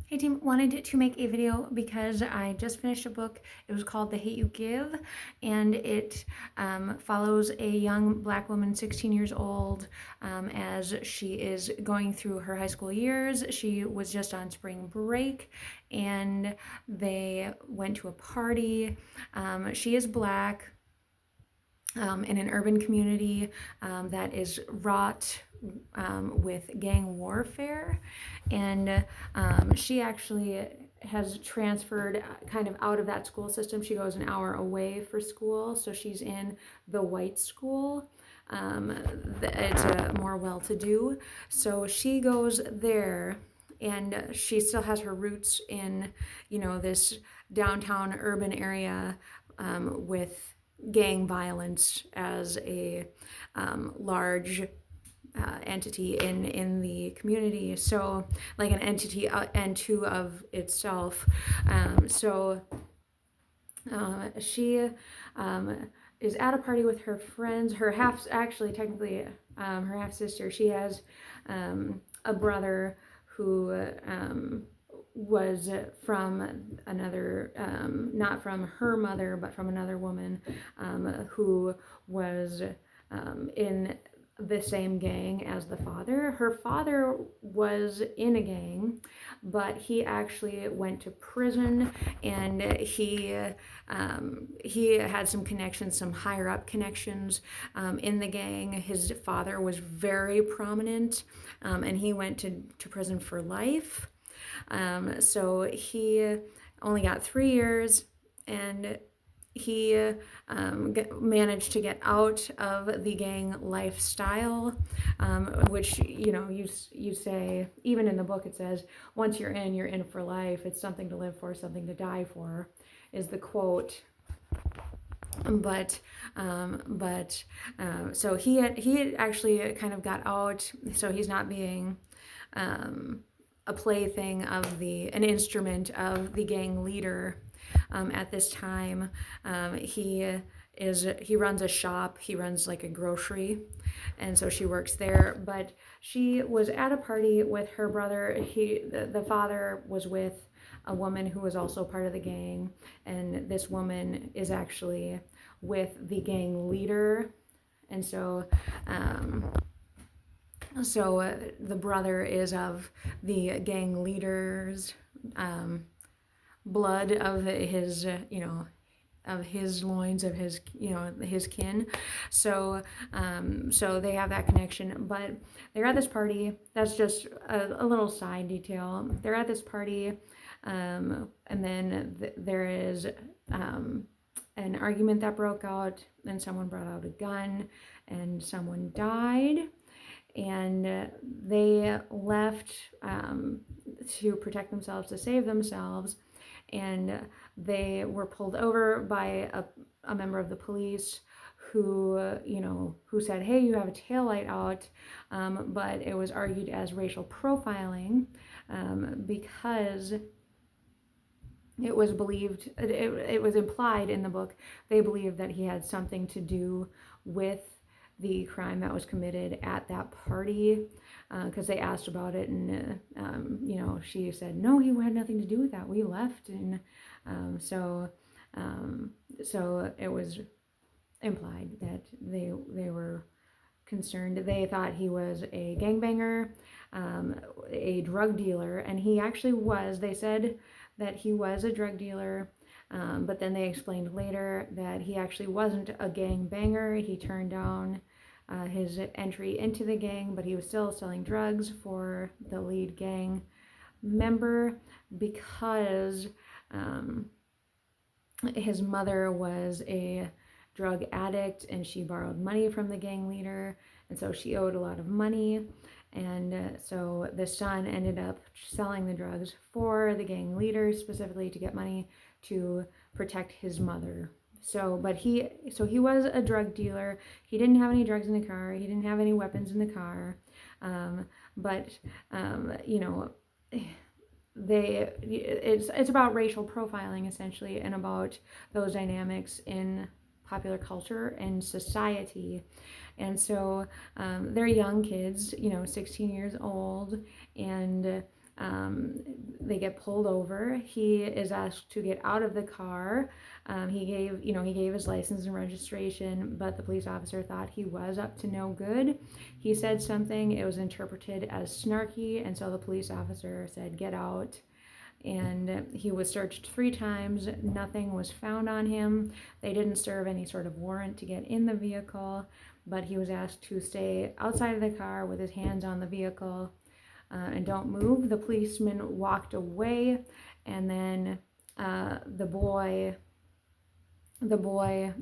Hey team, wanted to make a video because I just finished a book. It was called The Hate U Give, and it follows a young black woman, 16 years old, as she is going through her high school years. She was just on spring break, and they went to a party. She is black, in an urban community that is wrought with gang warfare. And she actually has transferred kind of out of that school system. She goes an hour away for school, so she's in the white school. It's more well-to-do, so she goes there, and she still has her roots in, this downtown urban area, with gang violence as a large entity in the community. So, like an entity and two of itself. She is at a party with her friends. Her half, actually, technically, her half sister. She has a brother who was from another, not from her mother, but from another woman who was in the same gang as the father. Her father was in a gang, but he actually went to prison, and he had some connections, some higher up connections in the gang. His father was very prominent, and he went to prison for life. So he only got 3 years, and he managed to get out of the gang lifestyle, which, you say, even in the book it says, once you're in for life. It's something to live for, something to die for, is the quote. So he had actually kind of got out, so he's not being a plaything of an instrument of the gang leader at this time. He runs a shop. He runs like a grocery, and so she works there. But she was at a party with her brother. The father was with a woman who was also part of the gang, and this woman is actually with the gang leader. And so the brother is of the gang leader's blood, of his, of his loins, of his, his kin. So they have that connection. But they're at this party. That's just a little side detail. They're at this party, and then there is an argument that broke out, and someone brought out a gun, and someone died. And they left to protect themselves, to save themselves, and they were pulled over by a member of the police who, who said, "Hey, you have a taillight out," but it was argued as racial profiling, because it was believed, it was implied in the book, they believed that he had something to do with the crime that was committed at that party, because they asked about it, and she said, "No, he had nothing to do with that. We left." And so it was implied that they were concerned. They thought he was a gangbanger, a drug dealer, and he actually was. They said that he was a drug dealer. But then they explained later that he actually wasn't a gang banger. He turned down his entry into the gang, but he was still selling drugs for the lead gang member, because his mother was a drug addict, and she borrowed money from the gang leader, and so she owed a lot of money. And so the son ended up selling the drugs for the gang leader, specifically to get money to protect his mother. So he was a drug dealer. He didn't have any drugs in the car. He didn't have any weapons in the car. It's about racial profiling, essentially, and about those dynamics in popular culture and society. And so they're young kids, 16 years old, and they get pulled over. He is asked to get out of the car. He gave his license and registration, but the police officer thought he was up to no good. He said something, it was interpreted as snarky, and so the police officer said, "Get out." And he was searched 3 times. Nothing was found on him. They didn't serve any sort of warrant to get in the vehicle, but he was asked to stay outside of the car with his hands on the vehicle and don't move. The policeman walked away, and then the boy,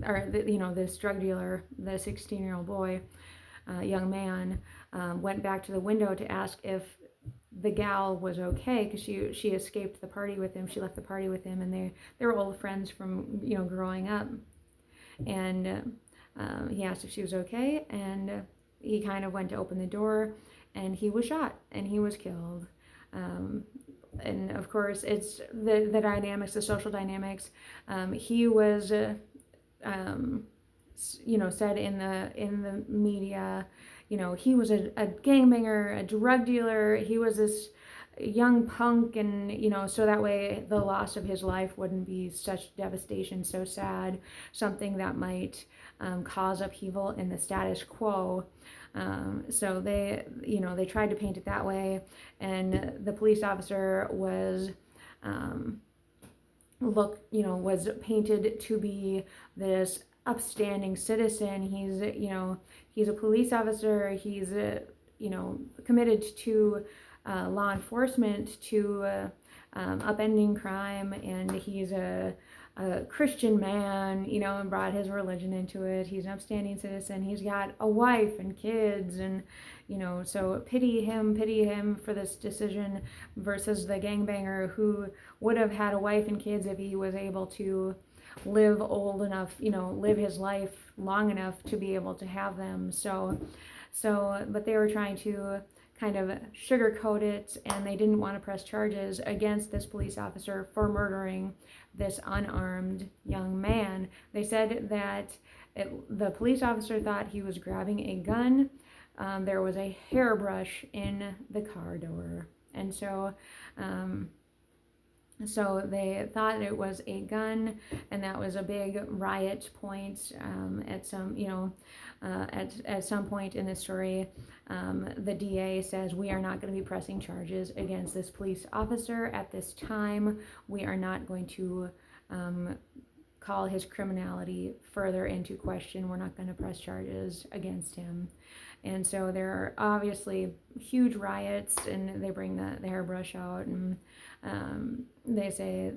or this drug dealer, the 16-year-old boy, young man, went back to the window to ask if the gal was okay, because she escaped the party with him. She left the party with him, and they were old friends from growing up. And he asked if she was okay, and he kind of went to open the door, and he was shot and he was killed. And of course, it's the dynamics, the social dynamics. He was said in the media, he was a gangbanger, a drug dealer. He was this young punk, and so that way the loss of his life wouldn't be such devastation, so sad, something that might cause upheaval in the status quo. So they tried to paint it that way, and the police officer was was painted to be this upstanding citizen. He's a police officer. He's committed to law enforcement, to upending crime, and he's a Christian man, and brought his religion into it. He's an upstanding citizen. He's got a wife and kids, and so pity him for this decision, versus the gangbanger who would have had a wife and kids if he was able to live old enough, live his life long enough to be able to have them. But they were trying to kind of sugarcoat it, and they didn't want to press charges against this police officer for murdering this unarmed young man. They said that the police officer thought he was grabbing a gun. There was a hairbrush in the car door, and so they thought it was a gun, and that was a big riot point at some point in the story. The DA says, "We are not going to be pressing charges against this police officer at this time. We are not going to call his criminality further into question. We're not going to press charges against him." And so there are obviously huge riots, and they bring the hairbrush out, and they say,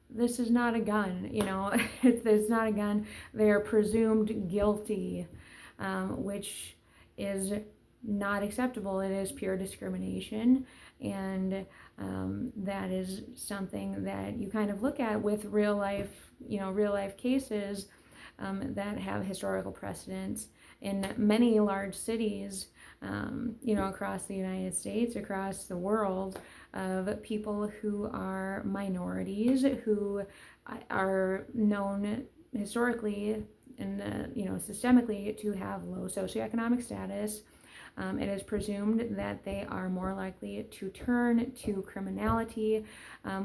this is not a gun, it's not a gun. They are presumed guilty, which is not acceptable. It is pure discrimination, and that is something that you kind of look at with real life cases that have historical precedence in many large cities, across the United States, across the world, of people who are minorities, who are known historically and systemically to have low socioeconomic status. It is presumed that they are more likely to turn to criminality,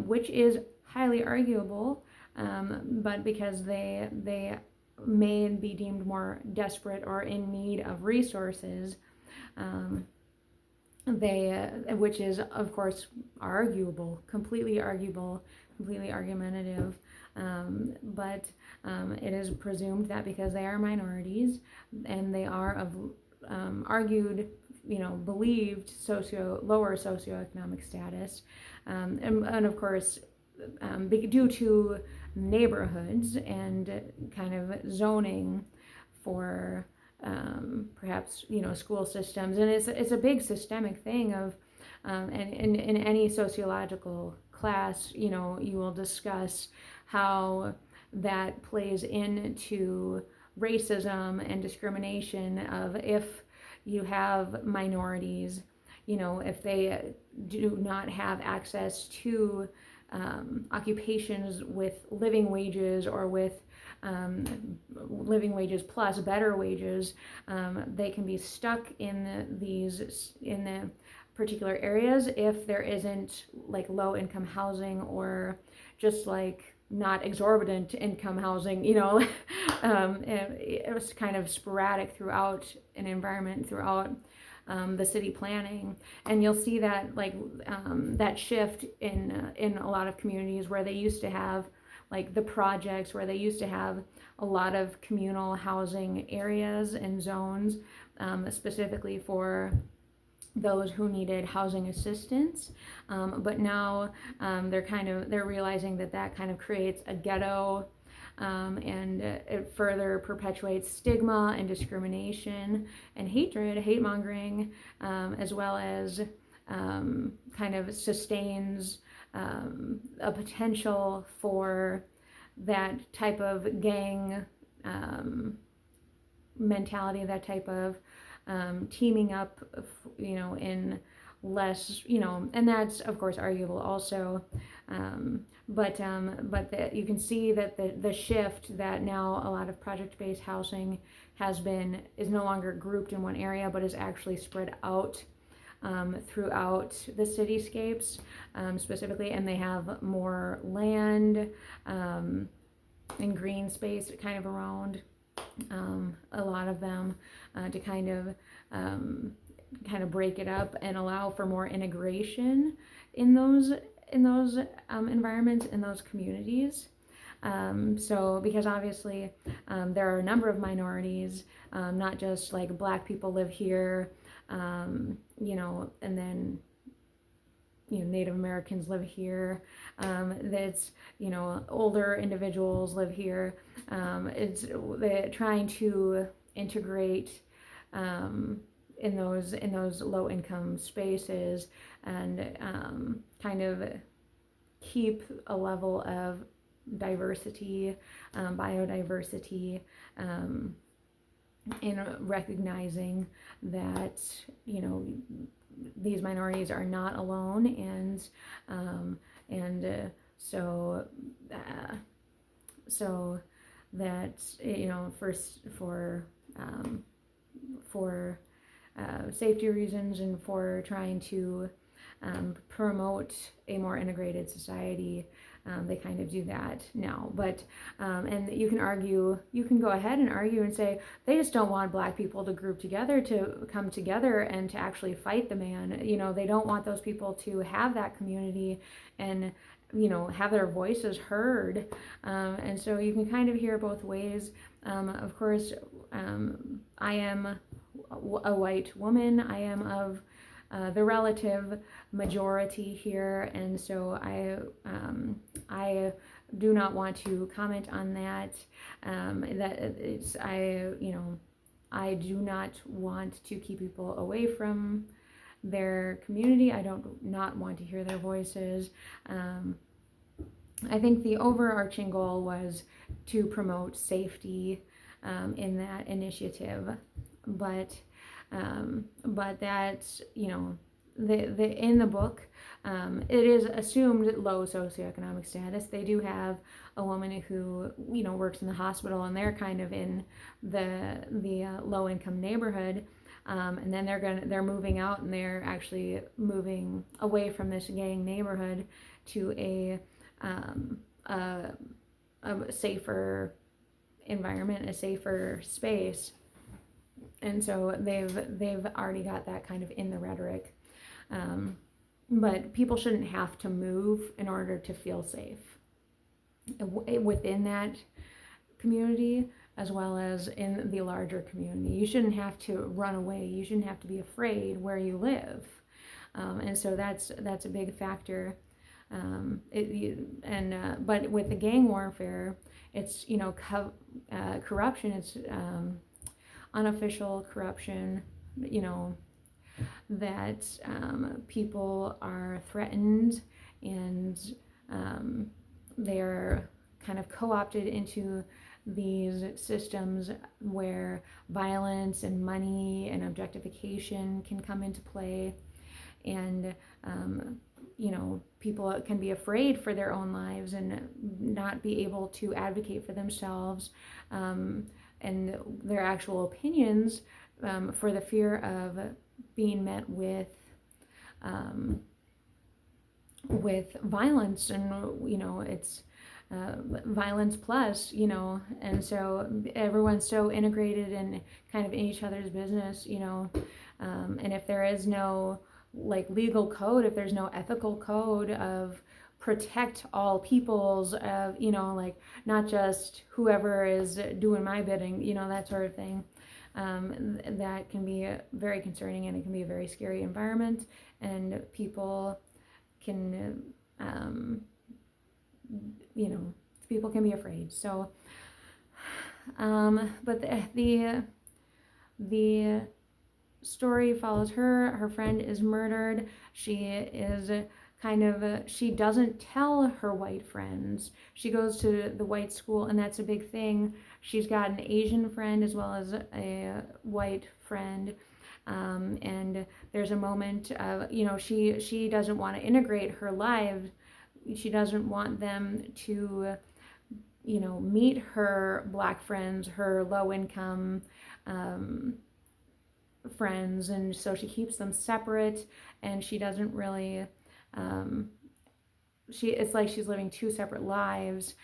which is highly arguable, but because they may be deemed more desperate or in need of resources, which is of course completely argumentative, but it is presumed that because they are minorities and they are of believed lower socioeconomic status, and of course due to neighborhoods and kind of zoning for perhaps school systems, and it's a big systemic thing of and in any sociological class, you will discuss how that plays into racism and discrimination, of if you have minorities, if they do not have access to occupations with living wages, or with living wages plus better wages, they can be stuck in the particular areas if there isn't like low income housing or just like not exorbitant income housing, it was kind of sporadic throughout an environment, throughout the city planning. And you'll see that like that shift in a lot of communities where they used to have like the projects, where they used to have a lot of communal housing areas and zones, specifically for those who needed housing assistance. But now they're realizing that kind of creates a ghetto, and it further perpetuates stigma and discrimination and hatred, hate mongering, as well as kind of sustains a potential for that type of gang mentality, that type of teaming up, in less, and that's of course arguable also, but that you can see that the shift that now a lot of project-based housing is no longer grouped in one area, but is actually spread out throughout the cityscapes, specifically, and they have more land and green space kind of around a lot of them, to kind of break it up and allow for more integration in those environments, in those communities. So because obviously there are a number of minorities, not just like Black people live here, and then Native Americans live here, that's older individuals live here. They're trying to integrate in those low income spaces, and kind of keep a level of diversity, biodiversity, in recognizing that these minorities are not alone, and so that for safety reasons and for trying to promote a more integrated society, they kind of do that now. But and you can go ahead and argue and say they just don't want Black people to group together, to come together and to actually fight the man. They don't want those people to have that community and have their voices heard, and so you can kind of hear both ways. Of course, I am a white woman. I am of the relative majority here, and so I do not want to comment on that. I do not want to keep people away from their community. I don't not want to hear their voices. I think the overarching goal was to promote safety in that initiative, but that's in the book, it is assumed low socioeconomic status. They do have a woman who works in the hospital, and they're kind of in the low income neighborhood, and then they're moving out, and they're actually moving away from this gang neighborhood to a safer environment, a safer space. And so they've already got that kind of in the rhetoric. But people shouldn't have to move in order to feel safe within that community, as well as in the larger community. You shouldn't have to run away. You shouldn't have to be afraid where you live. And so that's a big factor. But with the gang warfare, it's corruption. It's unofficial corruption. That people are threatened, and they're kind of co-opted into these systems where violence and money and objectification can come into play, and people can be afraid for their own lives and not be able to advocate for themselves and their actual opinions, for the fear of being met with with violence, and it's violence plus, and so everyone's so integrated and kind of in each other's business, and if there is no like legal code, if there's no ethical code of protect all peoples, of like not just whoever is doing my bidding, that sort of thing, that can be very concerning, and it can be a very scary environment, and people can people can be afraid. So but the story follows her friend is murdered. She is she doesn't tell her white friends. She goes to the white school, and that's a big thing. She's got an Asian friend as well as a white friend. And there's a moment of, she doesn't want to integrate her lives. She doesn't want them to, meet her black friends, her low income friends. And so she keeps them separate, and she doesn't really, it's like she's living two separate lives.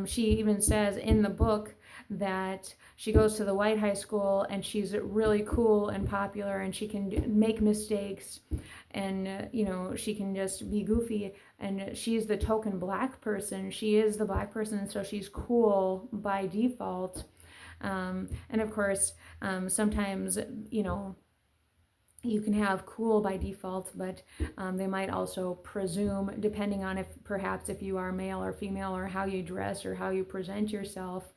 She even says in the book that she goes to the white high school, and she's really cool and popular, and she can make mistakes, and she can just be goofy, and she's the token black person. She is the black person, so she's cool by default. And of course, sometimes you can have cool by default, but they might also presume, depending on if you are male or female, or how you dress or how you present yourself,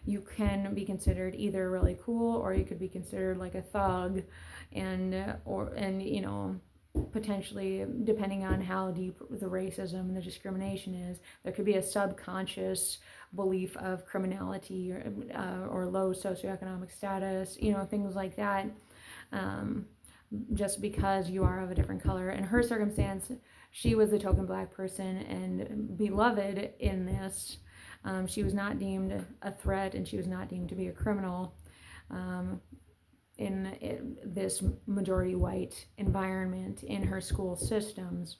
you can be considered either really cool, or you could be considered like a thug, and potentially, depending on how deep the racism and the discrimination is, there could be a subconscious belief of criminality, or low socioeconomic status, things like that. Just because you are of a different color. In her circumstance, she was the token black person and beloved in this. She was not deemed a threat, and she was not deemed to be a criminal in this majority white environment in her school systems.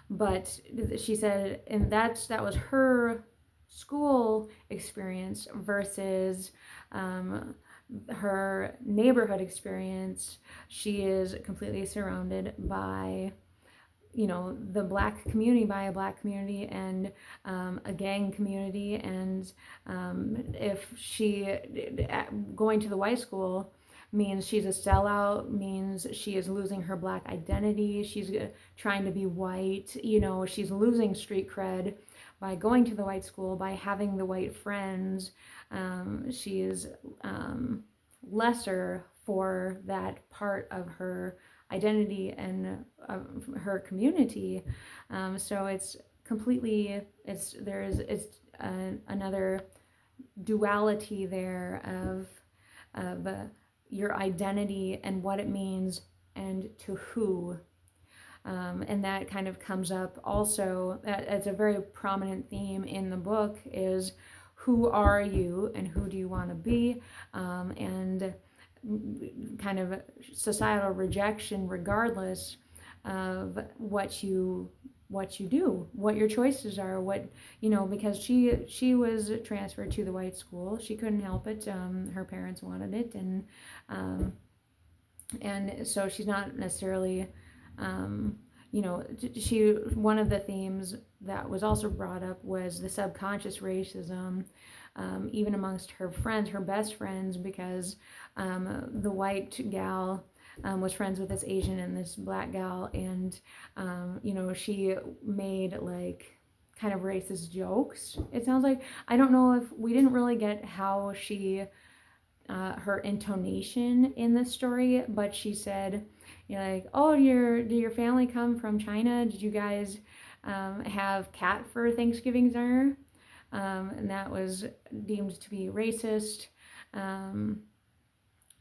But she said, and that was her school experience versus her neighborhood experience. She is completely surrounded by the black community, by a black community, and a gang community, and if she going to the white school means she's a sellout, means she is losing her black identity, she's trying to be white, she's losing street cred by going to the white school, by having the white friends. She is lesser for that part of her identity and of her community. So it's completely, there's another duality there of your identity and what it means and to who. And that kind of comes up also as a very prominent theme in the book, is who are you and who do you want to be, and kind of societal rejection regardless of what you do, what your choices are, because she was transferred to the white school. She couldn't help it. Her parents wanted it, and so she's not necessarily one of the themes that was also brought up was the subconscious racism, even amongst her friends, her best friends, because the white gal was friends with this Asian and this black gal, and she made like kind of racist jokes. It sounds like, I don't know, if we didn't really get how she her intonation in this story, but she said, like, oh, did your family come from China? Did you guys have cat for Thanksgiving dinner? And that was deemed to be racist.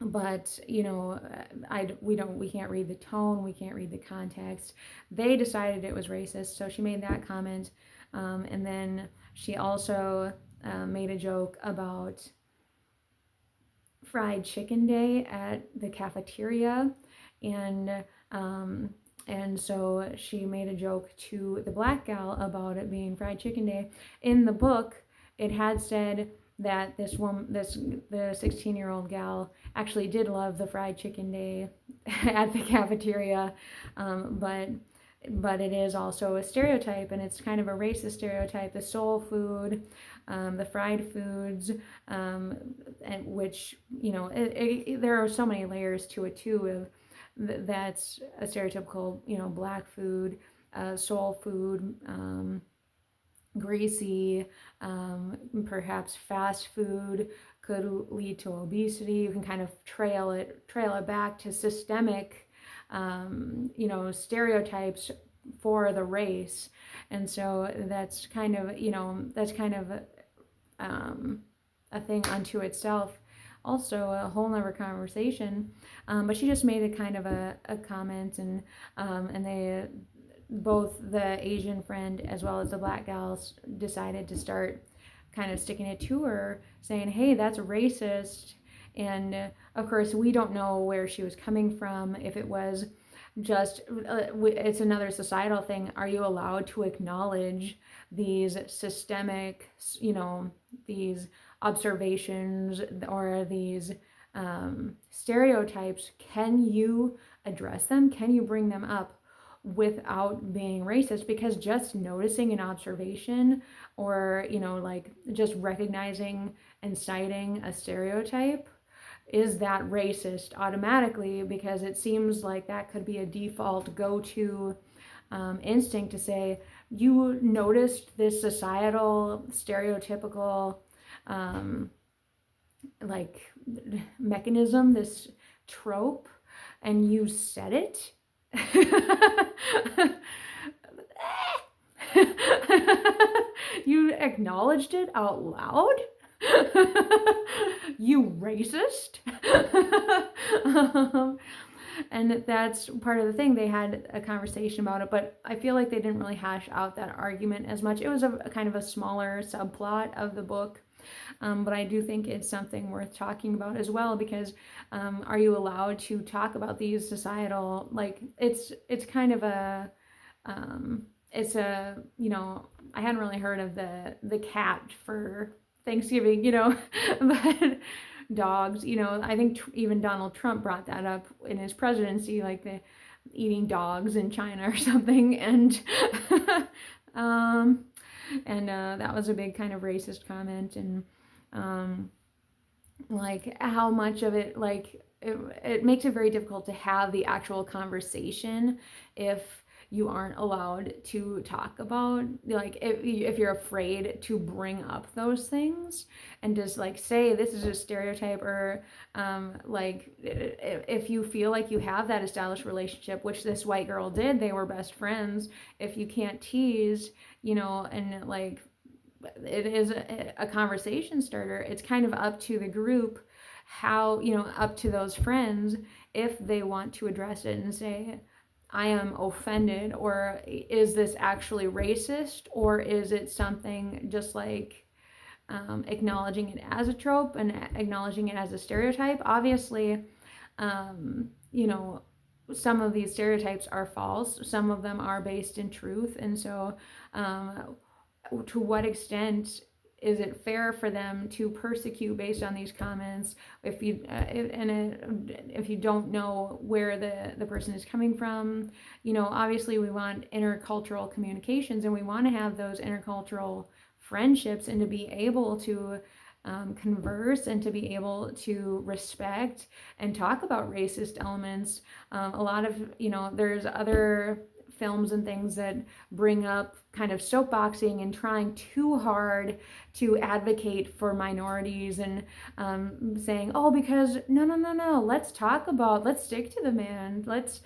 But we can't read the tone, we can't read the context. They decided it was racist, so she made that comment. And then she also made a joke about fried chicken day at the cafeteria, and um, and so she made a joke to the black gal about it being Fried Chicken Day. In the book, it had said that this woman, the 16-year-old gal, actually did love the Fried Chicken Day at the cafeteria, but it is also a stereotype, and it's kind of a racist stereotype. The soul food, the fried foods, and which, you know, there are so many layers to it too. That's a stereotypical, you know, black food, soul food, greasy, perhaps fast food could lead to obesity. You can kind of trail it back to systemic, you know, stereotypes for the race. And so that's kind of, you know, that's kind of a thing unto itself, also a whole nother conversation. But she just made a kind of a comment, and they both the Asian friend as well as the black gals decided to start kind of sticking it to her, saying, hey, that's racist. And of course, we don't know where she was coming from. If it was just, it's another societal thing. Are you allowed to acknowledge these systemic, you know, these observations or these stereotypes? Can you address them? Can you bring them up without being racist? Because just noticing an observation, or, you know, like just recognizing and citing a stereotype, is that racist automatically? Because it seems like that could be a default go-to instinct to say, you noticed this societal stereotypical like mechanism, this trope, and you said it. You acknowledged it out loud. You racist. And that's part of the thing. They had a conversation about it, but I feel like they didn't really hash out that argument as much. It was a kind of a smaller subplot of the book. But I do think it's something worth talking about as well, because are you allowed to talk about these societal, like, it's kind of a, it's a, you know, I hadn't really heard of the cat for Thanksgiving, you know, but dogs, you know, I think even Donald Trump brought that up in his presidency, like the eating dogs in China or something, and that was a big kind of racist comment. And like how much of it, like it makes it very difficult to have the actual conversation if you aren't allowed to talk about, like, if you're afraid to bring up those things and just like say this is a stereotype, or like if you feel like you have that established relationship, which this white girl did, they were best friends, if you can't tease, you know, and like it is a conversation starter, it's kind of up to the group how, you know, up to those friends if they want to address it and say, I am offended, or is this actually racist, or is it something just like acknowledging it as a trope and acknowledging it as a stereotype. Obviously, you know, some of these stereotypes are false, some of them are based in truth, and so to what extent is it fair for them to persecute based on these comments if you if you don't know where the person is coming from? You know, obviously we want intercultural communications, and we want to have those intercultural friendships, and to be able to converse and to be able to respect and talk about racist elements. A lot of, you know, there's other films and things that bring up kind of soapboxing and trying too hard to advocate for minorities, and saying, oh, because no, let's stick to the man, let's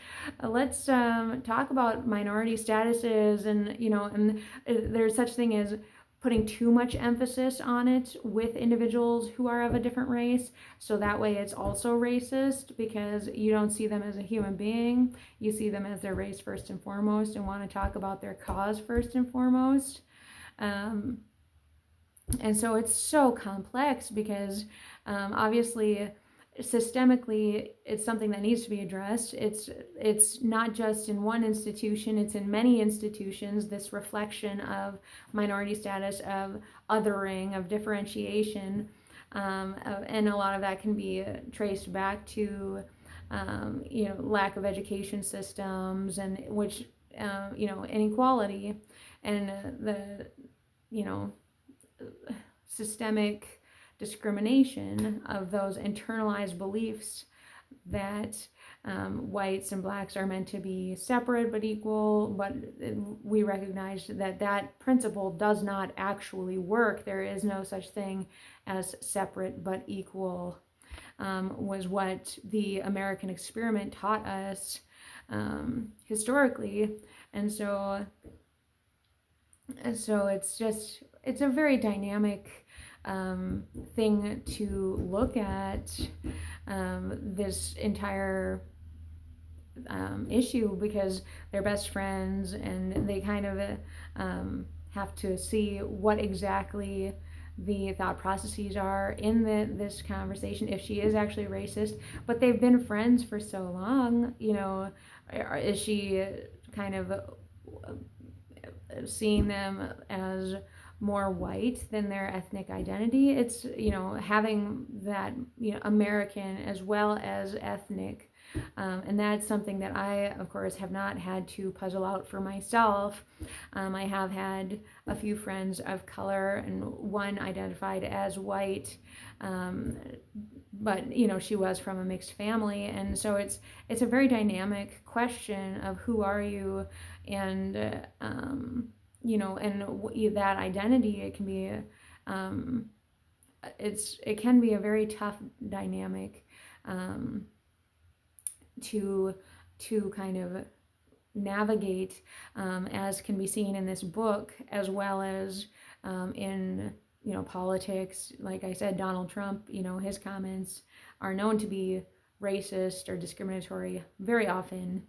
talk about minority statuses, and you know, and there's such thing as putting too much emphasis on it with individuals who are of a different race, so that way it's also racist, because you don't see them as a human being, you see them as their race first and foremost, and want to talk about their cause first and foremost. And so it's so complex, because obviously systemically it's something that needs to be addressed. It's not just in one institution, it's in many institutions, this reflection of minority status, of othering, of differentiation, and a lot of that can be traced back to lack of education systems, and which inequality, and the you know systemic discrimination of those internalized beliefs that whites and blacks are meant to be separate but equal, but we recognize that that principle does not actually work. There is no such thing as separate but equal, was what the American experiment taught us historically. And so it's a very dynamic thing to look at, this entire issue, because they're best friends and they kind of have to see what exactly the thought processes are in this conversation, if she is actually racist. But they've been friends for so long, is she kind of seeing them as more white than their ethnic identity? It's having that American as well as ethnic, and that's something that I of course have not had to puzzle out for myself. I have had a few friends of color, and one identified as white, but she was from a mixed family, and so it's a very dynamic question of who are you, and and that identity, it can be it can be a very tough dynamic to kind of navigate, as can be seen in this book, as well as in politics. Like I said, Donald Trump, his comments are known to be racist or discriminatory very often.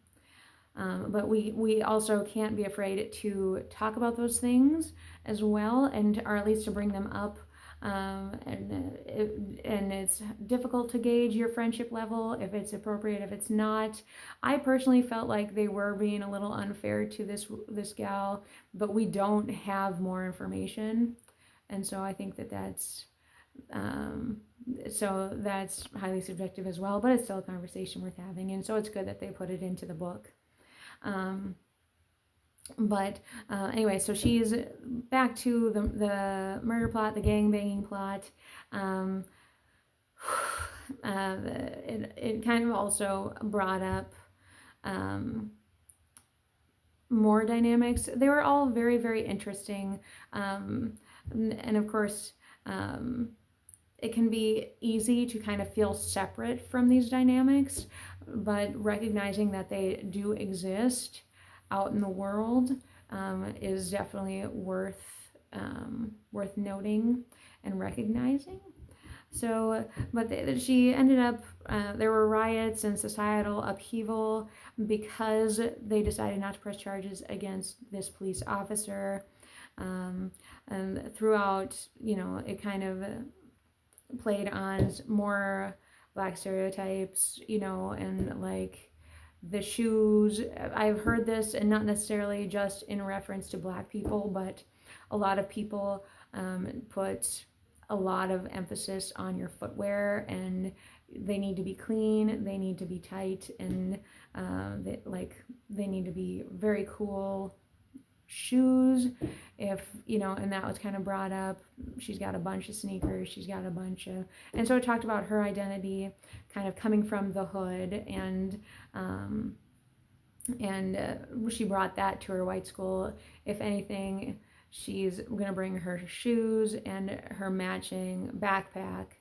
But we also can't be afraid to talk about those things as well, or at least to bring them up. And it's difficult to gauge your friendship level, if it's appropriate, if it's not. I personally felt like they were being a little unfair to this gal, but we don't have more information, and so I think that's that's highly subjective as well. But it's still a conversation worth having, and so it's good that they put it into the book. But anyway, so she's back to the murder plot, the gang banging plot. It kind of also brought up more dynamics. They were all very, very interesting, and of course, it can be easy to kind of feel separate from these dynamics, but recognizing that they do exist out in the world is definitely worth noting and recognizing. So, but she ended up, there were riots and societal upheaval because they decided not to press charges against this police officer. And throughout, it kind of played on more Black stereotypes, and like the shoes. I've heard this, and not necessarily just in reference to Black people, but a lot of people put a lot of emphasis on your footwear, and they need to be clean, they need to be tight, and they need to be very cool shoes. If and that was kind of brought up. She's got a bunch of sneakers, she's got a bunch of, and so it talked about her identity kind of coming from the hood, and she brought that to her white school. If anything, she's gonna bring her shoes and her matching backpack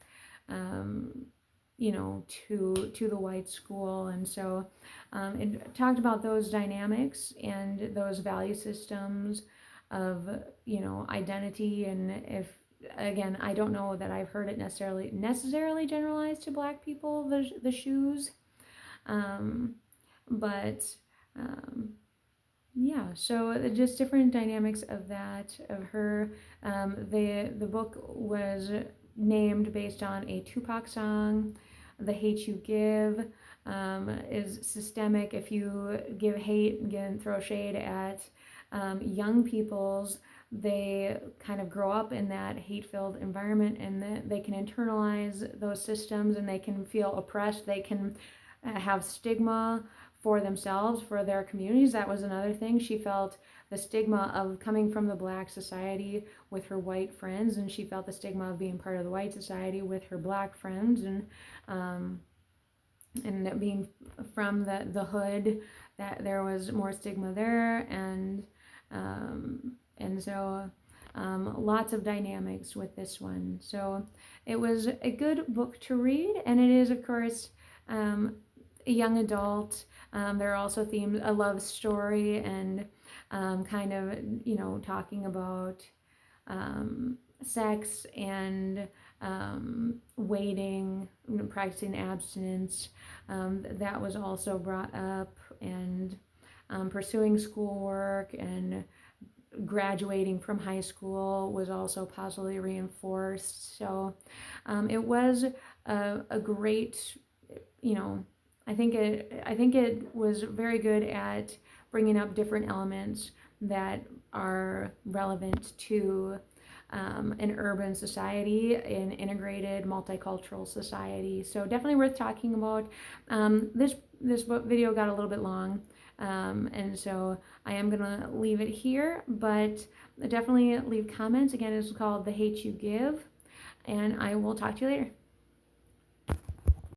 to the white school. And so it talked about those dynamics and those value systems of identity. And if, again, I don't know that I've heard it necessarily generalized to Black people, the shoes, but yeah, so just different dynamics of that, of her. The book was named based on a Tupac song, The hate you give is systemic. If you give hate and throw shade at young people's, they kind of grow up in that hate-filled environment, and they can internalize those systems, and they can feel oppressed. They can have stigma for themselves, for their communities. That was another thing. She felt the stigma of coming from the Black society with her white friends, and she felt the stigma of being part of the white society with her Black friends, and being from the hood, that there was more stigma there, and so lots of dynamics with this one. So it was a good book to read, and it is, of course, a young adult. There are also themes, a love story, and kind of, talking about sex and waiting, practicing abstinence. That was also brought up, and pursuing schoolwork and graduating from high school was also positively reinforced. So it was a great, I think it was very good at bringing up different elements that are relevant to an urban society, an integrated multicultural society. So definitely worth talking about. This video got a little bit long, and so I am gonna leave it here, but definitely leave comments. Again, it's called The Hate You Give, and I will talk to you later.